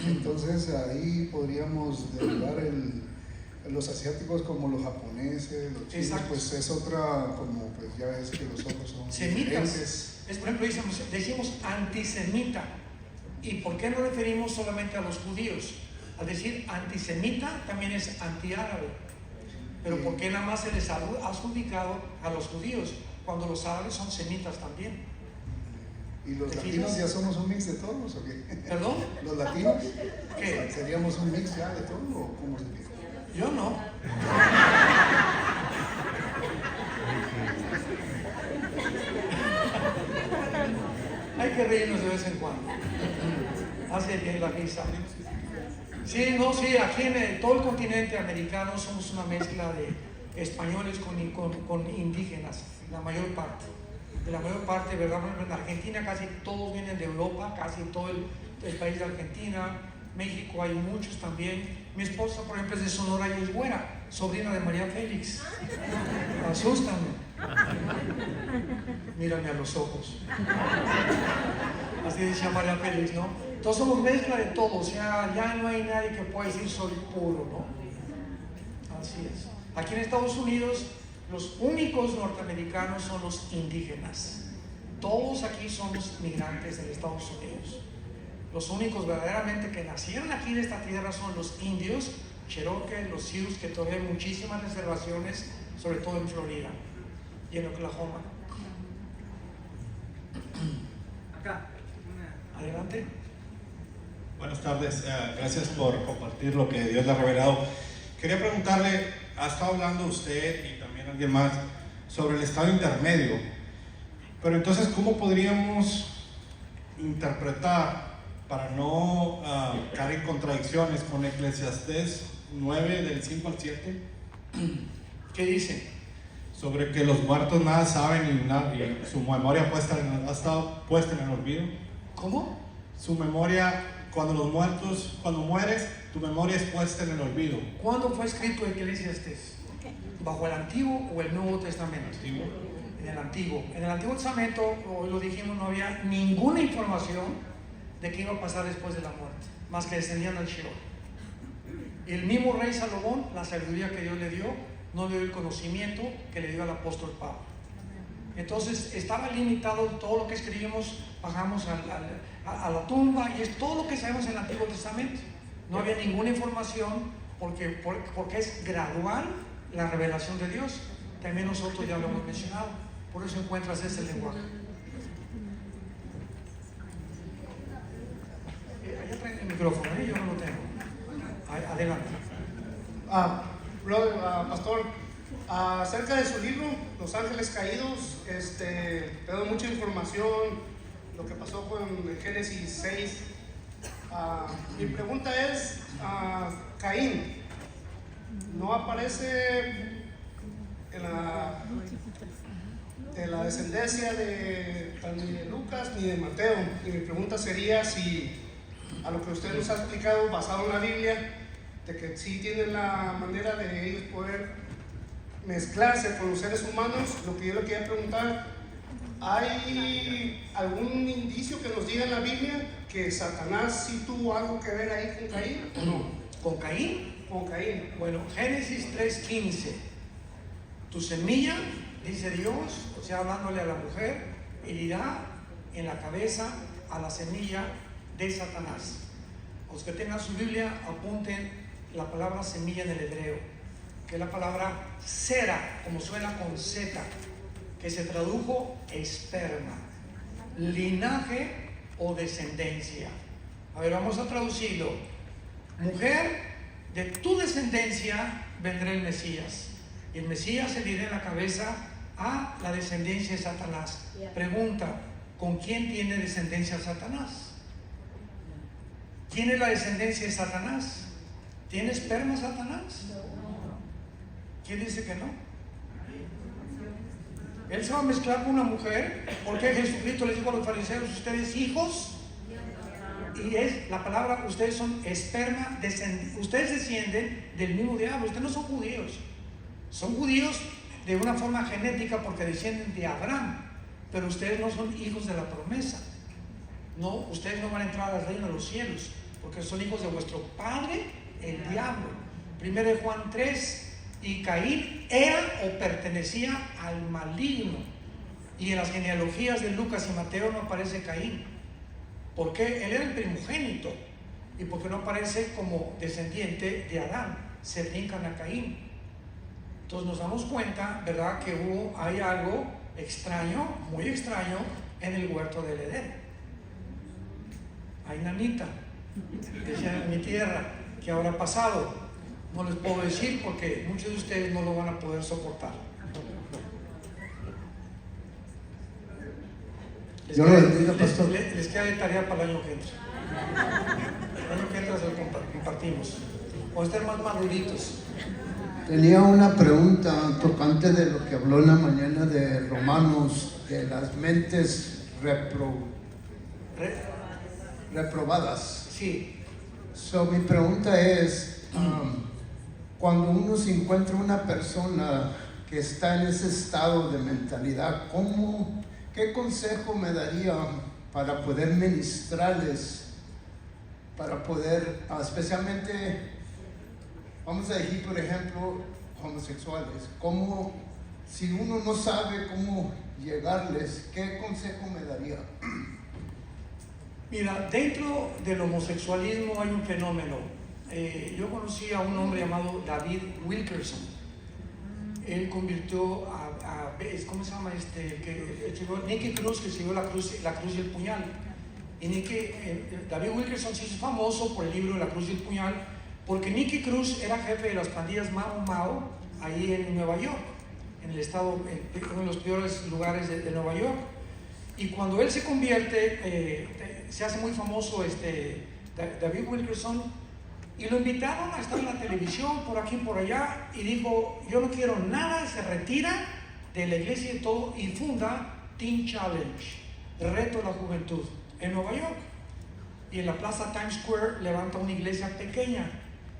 Entonces ahí podríamos derivar los asiáticos como los japoneses, los chinos. Pues es otra, como pues ya ves que los otros son semitas. Por ejemplo, decimos antisemita. ¿Y por qué no referimos solamente a los judíos? Al decir antisemita también es antiárabe. Pero ¿por qué nada más se les ha adjudicado a los judíos cuando los árabes son semitas también? ¿Y los latinos ya somos un mix de todos o qué? ¿Perdón? ¿Los latinos? ¿Qué? ¿Seríamos un mix ya de todo o cómo se dice? Yo no. Hay que reírnos de vez en cuando. Hace bien la risa. Sí, aquí en todo el continente americano somos una mezcla de españoles con indígenas, la mayor parte. De la mayor parte, ¿verdad? En Argentina casi todos vienen de Europa, casi todo el país de Argentina. México hay muchos también. Mi esposa, por ejemplo, es de Sonora y es güera, sobrina de María Félix. Asústame. Mírame a los ojos. Así decía María Félix, ¿no? Todos somos mezcla de todo, o sea, ya no hay nadie que pueda decir soy puro, ¿no? Así es. Aquí en Estados Unidos, los únicos norteamericanos son los indígenas. Todos aquí somos migrantes de Estados Unidos. Los únicos verdaderamente que nacieron aquí en esta tierra son los indios, Cherokee, los Sioux, que todavía hay muchísimas reservaciones, sobre todo en Florida y en Oklahoma. Acá. Adelante. Buenas tardes, gracias por compartir lo que Dios le ha revelado. Quería preguntarle, ha estado hablando usted y también alguien más sobre el estado intermedio, pero entonces, ¿cómo podríamos interpretar para no caer en contradicciones con Eclesiastés 9 del 5 al 7? ¿Qué dice? Sobre que los muertos nada saben y su memoria ha estado puesta en el olvido. ¿Cómo? Su memoria, cuando mueres, tu memoria es puesta en el olvido. ¿Cuándo fue escrito Eclesiastés? ¿Bajo el Antiguo o el Nuevo Testamento? Antiguo. en el Antiguo. En el Antiguo Testamento, hoy lo dijimos, no había ninguna información de qué iba a pasar después de la muerte, más que descendían al Sheol. Y el mismo rey Salomón, la sabiduría que Dios le dio, no le dio el conocimiento que le dio al apóstol Pablo. Entonces estaba limitado todo lo que escribimos, bajamos a la tumba, y es todo lo que sabemos en el Antiguo Testamento. No había ninguna información porque es gradual la revelación de Dios. También nosotros ya lo hemos mencionado, por eso encuentras ese lenguaje. Allá traen el micrófono, yo no lo tengo. Adelante. Pastor, acerca de su libro, Los Ángeles Caídos, te doy mucha información, lo que pasó con Génesis 6. Mi pregunta es, Caín no aparece en la descendencia ni de Lucas ni de Mateo. Y mi pregunta sería si a lo que usted nos ha explicado basado en la Biblia, de que sí tienen la manera de ellos poder mezclarse con los seres humanos, lo que yo le quería preguntar, ¿hay algún indicio que nos diga en la Biblia que Satanás sí tuvo algo que ver ahí con Caín o no? ¿Con Caín? Con Caín. Bueno, Génesis 3:15. Tu semilla, dice Dios, o sea, hablándole a la mujer, herirá en la cabeza a la semilla de Satanás. Los que tengan su Biblia, apunten la palabra semilla en el hebreo, que es la palabra sera, como suena con Z, que se tradujo esperma, linaje o descendencia. A ver, vamos a traducirlo. Mujer, de tu descendencia vendrá el Mesías. Y el Mesías se dirá en la cabeza a la descendencia de Satanás. Pregunta, ¿con quién tiene descendencia Satanás? ¿Quién es la descendencia de Satanás? ¿Tiene esperma Satanás? ¿Quién dice que no? Él se va a mezclar con una mujer, porque Jesucristo les dijo a los fariseos, ustedes hijos, y es la palabra, ustedes son esperma, ustedes descienden del mismo diablo. Ustedes no son judíos, son judíos de una forma genética porque descienden de Abraham, pero ustedes no son hijos de la promesa. No, ustedes no van a entrar al reino de los cielos, porque son hijos de vuestro padre, el diablo. 1 Juan 3, y Caín era o pertenecía al maligno. Y en las genealogías de Lucas y Mateo no aparece Caín. ¿Por qué? Él era el primogénito. ¿Y por qué no aparece como descendiente de Adán? Se brincan a Caín. Entonces nos damos cuenta, ¿verdad?, que hay algo extraño, muy extraño, en el huerto del Edén. Hay nanita, decía en mi tierra, ¿qué habrá pasado? No les puedo decir porque muchos de ustedes no lo van a poder soportar. Yo lo bendiga, pastor. Les queda de tarea para el año que entra. El año que entra se lo compartimos. O estén más maduritos. Tenía una pregunta tocante de lo que habló en la mañana de Romanos, de las mentes reprobadas. Sí. Mi pregunta es, cuando uno se encuentra una persona que está en ese estado de mentalidad, ¿qué consejo me daría para poder ministrarles, para poder, especialmente, vamos a decir, por ejemplo, homosexuales, si uno no sabe cómo llegarles, ¿qué consejo me daría? Mira, dentro del homosexualismo hay un fenómeno. Yo conocí a un hombre llamado David Wilkerson. Él convirtió ¿cómo se llama Nicky Cruz, que siguió la cruz y el puñal. Y David Wilkerson se hizo famoso por el libro La Cruz y el Puñal, porque Nicky Cruz era jefe de las pandillas Mau Mau ahí en Nueva York, en el estado, uno de los peores lugares de Nueva York. Y cuando él se convierte, se hace muy famoso David Wilkerson, y lo invitaron a estar en la televisión por aquí y por allá, y dijo, yo no quiero nada, se retira de la iglesia y todo, y funda Teen Challenge, el reto de la juventud, en Nueva York. Y en la plaza Times Square levanta una iglesia pequeña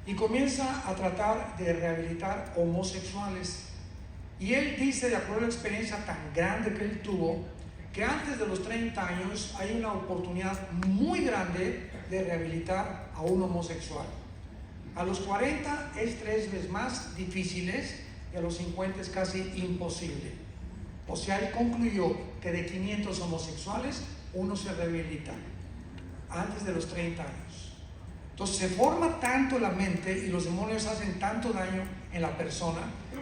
y comienza a tratar de rehabilitar homosexuales. Y él dice, de acuerdo a la experiencia tan grande que él tuvo, que antes de los 30 años hay una oportunidad muy grande de rehabilitar a un homosexual. A los 40 es 3 veces más difícil y a los 50 es casi imposible. O sea, él concluyó que de 500 homosexuales, uno se rehabilita antes de los 30 años. Entonces se forma tanto la mente y los demonios hacen tanto daño en la persona.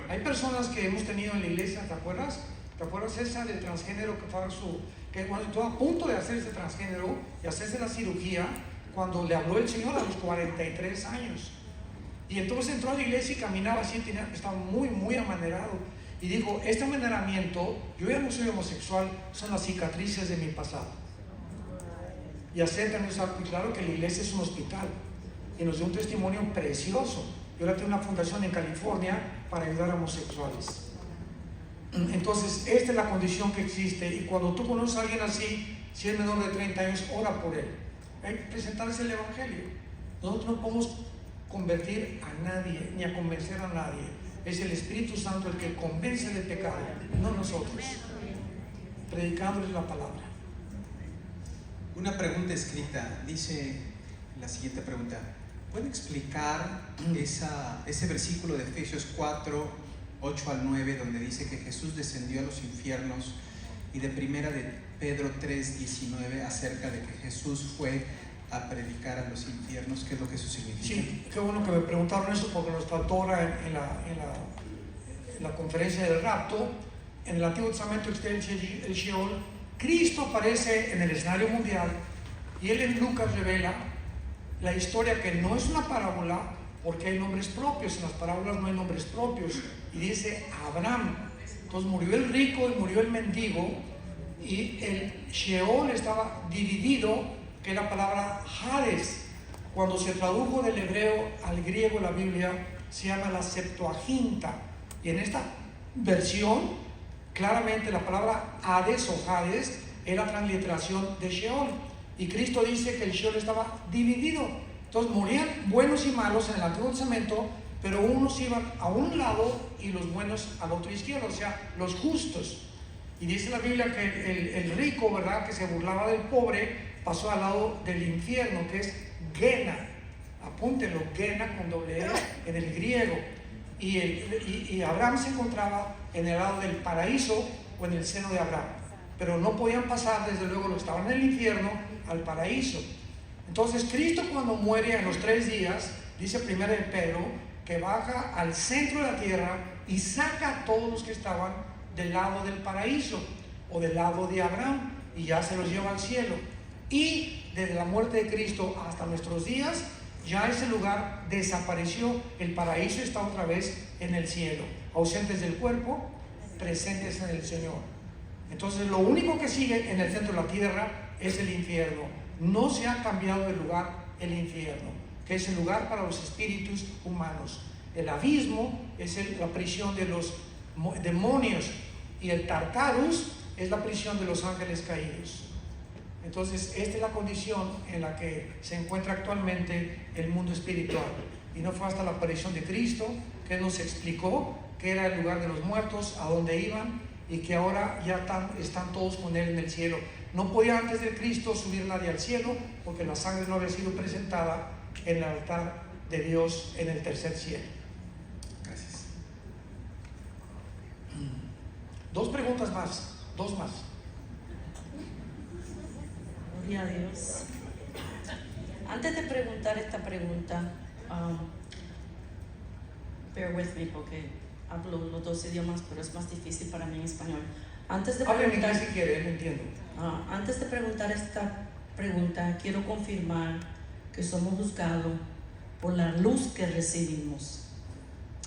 Hay personas que hemos tenido en la iglesia, ¿te acuerdas? ¿Te acuerdas esa del transgénero que cuando estuvo a punto de hacerse transgénero y hacerse la cirugía, cuando le habló el Señor a los 43 años? Y entonces entró a la iglesia y caminaba así, estaba muy amanerado. Y dijo, este amaneramiento, yo ya no soy homosexual, son las cicatrices de mi pasado. Y acércanos, claro que la iglesia es un hospital. Y nos dio un testimonio precioso. Yo ahora tengo una fundación en California para ayudar a homosexuales. Entonces, esta es la condición que existe. Y cuando tú conoces a alguien así, si es menor de 30 años, ora por él. Hay que presentarles el Evangelio. Nosotros no podemos convertir a nadie, ni a convencer a nadie. Es el Espíritu Santo el que convence del pecado, no nosotros. Predicándoles la palabra. Una pregunta escrita, dice la siguiente pregunta. ¿Puede explicar ese versículo de Efesios 4, 8 al 9, donde dice que Jesús descendió a los infiernos, y de primera de Pedro 3, 19, acerca de que Jesús fue a predicar a los infiernos? ¿Qué es lo que eso significa? Sí, qué bueno que me preguntaron eso, porque nos trató ahora en la conferencia del rapto. En el Antiguo Testamento existe el Sheol. Cristo aparece en el escenario mundial y él en Lucas revela la historia, que no es una parábola porque hay nombres propios. En las parábolas no hay nombres propios, y dice Abraham. Entonces murió el rico y murió el mendigo, y el Sheol estaba dividido, que es la palabra Hades. Cuando se tradujo del hebreo al griego la Biblia, se llama la Septuaginta, y en esta versión claramente la palabra Hades o Hades es la transliteración de Sheol, y Cristo dice que el Sheol estaba dividido. Entonces morían buenos y malos en el Antiguo Testamento, pero unos iban a un lado y los buenos al otro izquierdo, o sea, los justos. Y dice la Biblia que el rico, ¿verdad?, que se burlaba del pobre, pasó al lado del infierno, que es Gena. Apúntenlo, Gena con doble E en el griego. Y Abraham se encontraba en el lado del paraíso o en el seno de Abraham, pero no podían pasar, desde luego, los que estaban en el infierno al paraíso. Entonces Cristo, cuando muere a los 3 días, dice primero de Pedro, que baja al centro de la tierra y saca a todos los que estaban del lado del paraíso o del lado de Abraham, y ya se los lleva al cielo. Y desde la muerte de Cristo hasta nuestros días, ya ese lugar desapareció. El paraíso está otra vez en el cielo, ausentes del cuerpo, presentes en el Señor. Entonces lo único que sigue en el centro de la tierra es el infierno. No se ha cambiado de lugar el infierno, que es el lugar para los espíritus humanos. El abismo es la prisión de los demonios, y el Tartarus es la prisión de los ángeles caídos. Entonces, esta es la condición en la que se encuentra actualmente el mundo espiritual. Y no fue hasta la aparición de Cristo que nos explicó que era el lugar de los muertos, a dónde iban, y que ahora ya están todos con Él en el cielo. No podía antes de Cristo subir nadie al cielo, porque la sangre no había sido presentada en el altar de Dios en el tercer cielo. Gracias. 2 preguntas más, 2 más. Gloria a Dios. Antes de preguntar esta pregunta, bear with me porque hablo los 2 idiomas, pero es más difícil para mí en español. Antes de preguntar, si quiere, no entiendo. Antes de preguntar esta pregunta, quiero confirmar que somos juzgados por la luz que recibimos.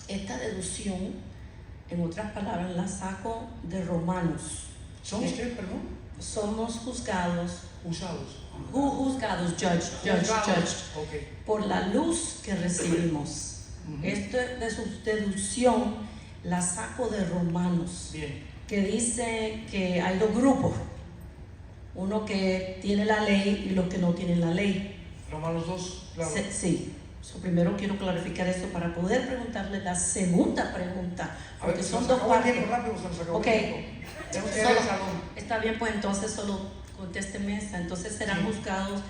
Esta deducción, en otras palabras, la saco de Romanos. ¿Somos qué, perdón? Somos juzgados. Juzgados, judge. Okay. Por la luz que recibimos. Esto de su deducción la saco de Romanos. Bien. Que dice que hay 2 grupos. Uno que tiene la ley y los que no tienen la ley. Romanos 2, claro. Sí. Primero quiero clarificar esto para poder preguntarle la segunda pregunta, porque son dos partes. Ok, está bien, pues entonces solo contésteme esta. Entonces serán juzgados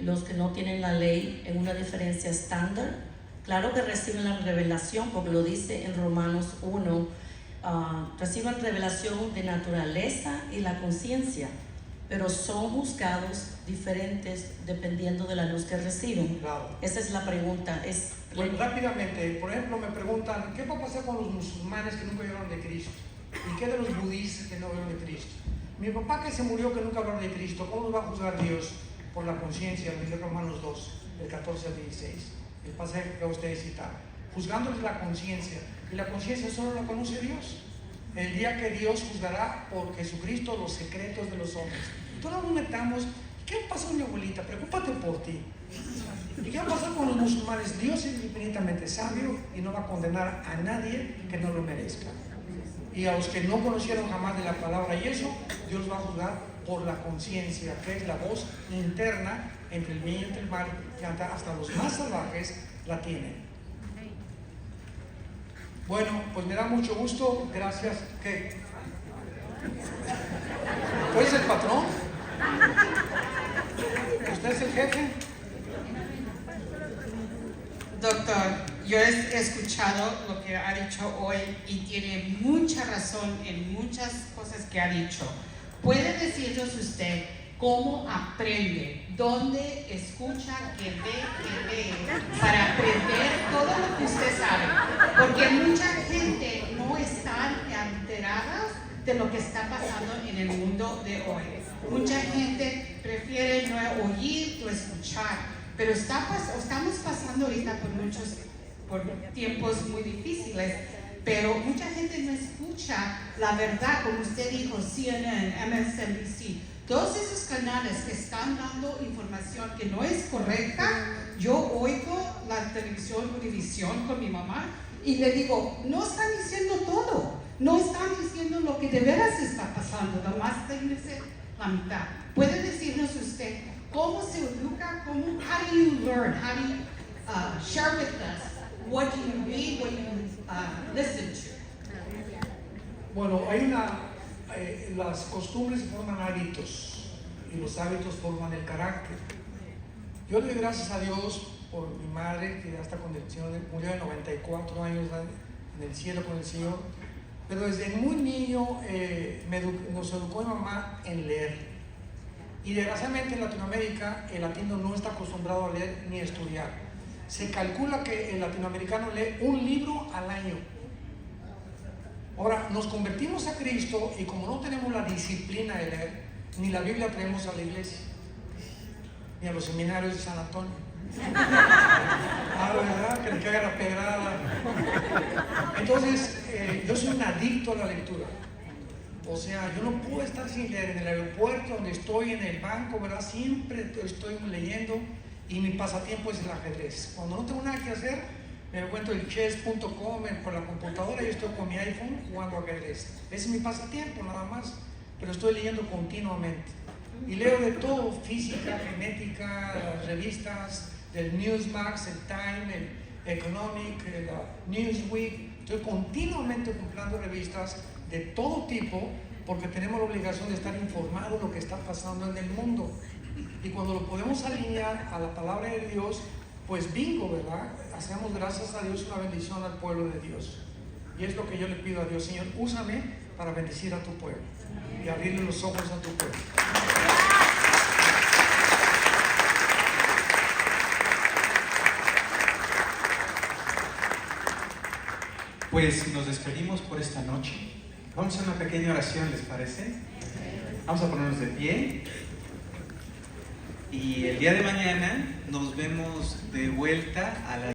los que no tienen la ley en una diferencia estándar. Claro que reciben la revelación, porque lo dice en Romanos 1, reciben revelación de naturaleza y la conciencia, pero son juzgados diferentes dependiendo de la luz que reciben. Claro. Esa es la pregunta. Bueno, rápidamente, por ejemplo, me preguntan, ¿qué va a pasar con los musulmanes que nunca oyeron de Cristo? ¿Y qué de los budistas que no oyeron de Cristo? Mi papá que se murió que nunca habló de Cristo, ¿cómo nos va a juzgar Dios? Por la conciencia, lo dice Romanos 2, del 14 al 16, el pasaje que ustedes citaron. Juzgándoles la conciencia, y la conciencia solo la conoce Dios. El día que Dios juzgará por Jesucristo los secretos de los hombres. Entonces no nos metamos. ¿Qué pasa con mi abuelita? Preocúpate por ti. ¿Y qué va a pasar con los musulmanes? Dios es infinitamente sabio y no va a condenar a nadie que no lo merezca. Y a los que no conocieron jamás de la palabra y eso, Dios va a juzgar por la conciencia, que es la voz interna entre el bien y entre el mal, que hasta los más salvajes la tienen. Bueno, pues me da mucho gusto, gracias. ¿Qué? ¿Tú eres el patrón? ¿Usted es el jefe? Doctor, yo he escuchado lo que ha dicho hoy y tiene mucha razón en muchas cosas que ha dicho. ¿Puede decirnos usted cómo aprende, dónde escucha, qué ve, para aprender todo lo que usted sabe? Porque mucha gente no está enterada de lo que está pasando en el mundo de hoy. Mucha gente prefiere no oír o escuchar, pero estamos pasando ahorita por tiempos muy difíciles, pero mucha gente no escucha la verdad, como usted dijo, CNN, MSNBC, todos esos canales que están dando información que no es correcta. Yo oigo la televisión Univisión con mi mamá y le digo, no están diciendo todo, no están diciendo lo que de veras está pasando, nomás déjense la mitad. ¿Puede decirnos usted cómo se educa? How do you learn? How do you share with us? What do you read? What do you listen to? Bueno, las costumbres forman hábitos y los hábitos forman el carácter. Yo le doy gracias a Dios por mi madre, que hasta murió de 94 años en el cielo con el Señor. Pero desde muy niño nos educó mi mamá en leer. Y desgraciadamente en Latinoamérica el latino no está acostumbrado a leer ni a estudiar. Se calcula que el latinoamericano lee un libro al año. Ahora, nos convertimos a Cristo y como no tenemos la disciplina de leer, ni la Biblia traemos a la iglesia, ni a los seminarios de San Antonio. ¿Verdad? Que le caiga la pedrada. Entonces, yo soy un adicto a la lectura. O sea, yo no puedo estar sin leer. En el aeropuerto, donde estoy, en el banco, ¿verdad? Siempre estoy leyendo y mi pasatiempo es el ajedrez. Cuando no tengo nada que hacer, me encuentro en chess.com por la computadora y estoy con mi iPhone jugando ajedrez. Ese es mi pasatiempo, nada más. Pero estoy leyendo continuamente. Y leo de todo, física, genética, las revistas del Newsmax, el Time, el Economic, el Newsweek. Estoy continuamente comprando revistas de todo tipo porque tenemos la obligación de estar informados de lo que está pasando en el mundo. Y cuando lo podemos alinear a la palabra de Dios, pues bingo, ¿verdad? Hacemos gracias a Dios una bendición al pueblo de Dios. Y es lo que yo le pido a Dios, Señor, úsame para bendecir a tu pueblo y abrirle los ojos a tu pueblo. Pues nos despedimos por esta noche. Vamos a hacer una pequeña oración, ¿les parece? Vamos a ponernos de pie. Y el día de mañana nos vemos de vuelta a las